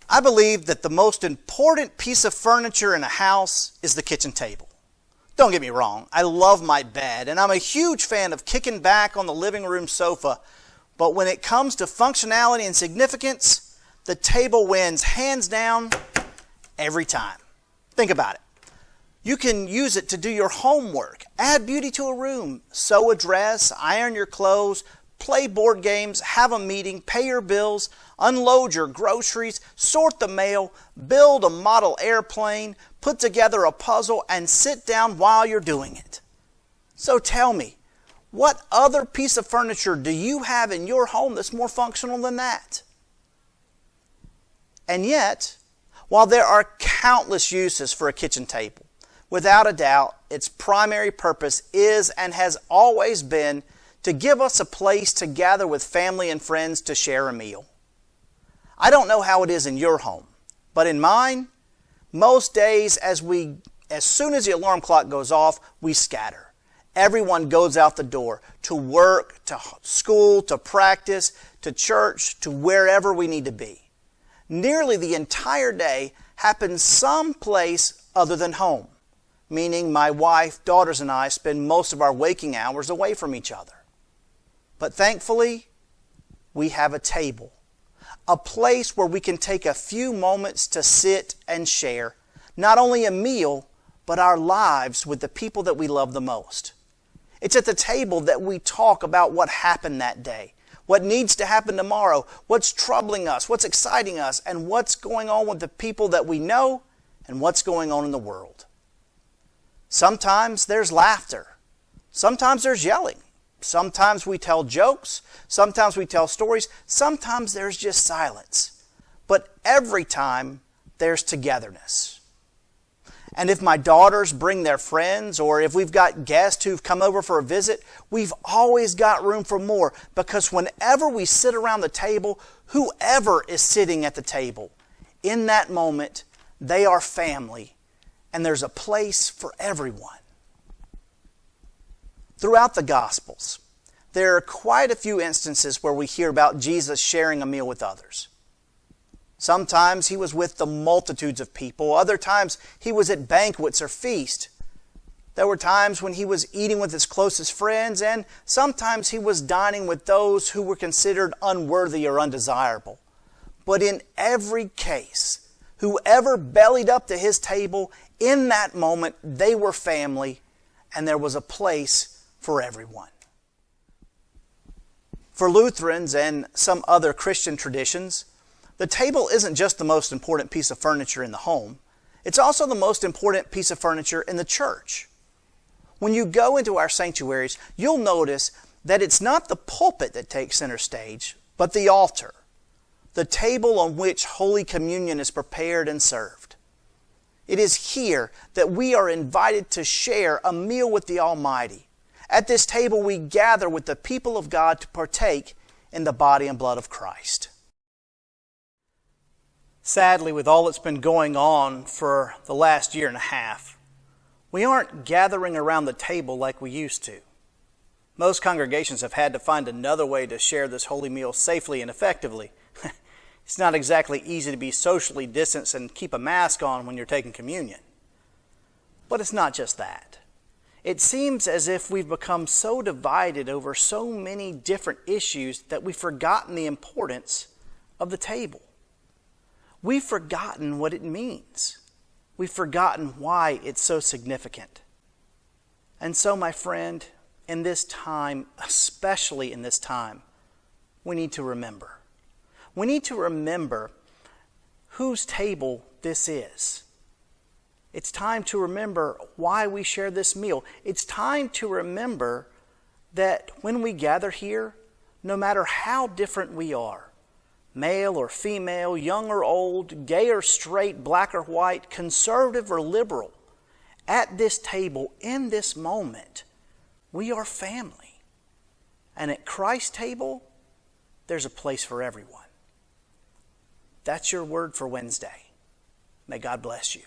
I believe that the most important piece of furniture in a house is the kitchen table. Don't get me wrong, I love my bed, and I'm a huge fan of kicking back on the living room sofa, but when it comes to functionality and significance, the table wins hands down every time. Think about it. You can use it to do your homework, add beauty to a room, sew a dress, iron your clothes, play board games, have a meeting, pay your bills, unload your groceries, sort the mail, build a model airplane, put together a puzzle, and sit down while you're doing it. So tell me, what other piece of furniture do you have in your home that's more functional than that? And yet, while there are countless uses for a kitchen table, without a doubt, its primary purpose is and has always been to give us a place to gather with family and friends to share a meal. I don't know how it is in your home, but in mine, most days as soon as the alarm clock goes off, we scatter. Everyone goes out the door to work, to school, to practice, to church, to wherever we need to be. Nearly the entire day happens someplace other than home, meaning my wife, daughters, and I spend most of our waking hours away from each other. But thankfully, we have a table, a place where we can take a few moments to sit and share not only a meal, but our lives with the people that we love the most. It's at the table that we talk about what happened that day, what needs to happen tomorrow, what's troubling us, what's exciting us, and what's going on with the people that we know and what's going on in the world. Sometimes there's laughter. Sometimes there's yelling. Sometimes we tell jokes, sometimes we tell stories, sometimes there's just silence. But every time there's togetherness. And if my daughters bring their friends, or if we've got guests who've come over for a visit, we've always got room for more, because whenever we sit around the table, whoever is sitting at the table, in that moment, they are family, and there's a place for everyone. Throughout the Gospels, there are quite a few instances where we hear about Jesus sharing a meal with others. Sometimes he was with the multitudes of people. Other times he was at banquets or feasts. There were times when he was eating with his closest friends, and sometimes he was dining with those who were considered unworthy or undesirable. But in every case, whoever bellied up to his table, in that moment they were family, and there was a place for everyone. For Lutherans and some other Christian traditions, the table isn't just the most important piece of furniture in the home, it's also the most important piece of furniture in the church. When you go into our sanctuaries, you'll notice that it's not the pulpit that takes center stage, but the altar, the table on which Holy Communion is prepared and served. It is here that we are invited to share a meal with the Almighty. At this table we gather with the people of God to partake in the body and blood of Christ. Sadly, with all that's been going on for the last year and a half, we aren't gathering around the table like we used to. Most congregations have had to find another way to share this holy meal safely and effectively. It's not exactly easy to be socially distanced and keep a mask on when you're taking communion. But it's not just that. It seems as if we've become so divided over so many different issues that we've forgotten the importance of the table. We've forgotten what it means. We've forgotten why it's so significant. And so, my friend, in this time, especially in this time, we need to remember. We need to remember whose table this is. It's time to remember why we share this meal. It's time to remember that when we gather here, no matter how different we are, male or female, young or old, gay or straight, black or white, conservative or liberal, at this table, in this moment, we are family. And at Christ's table, there's a place for everyone. That's your word for Wednesday. May God bless you.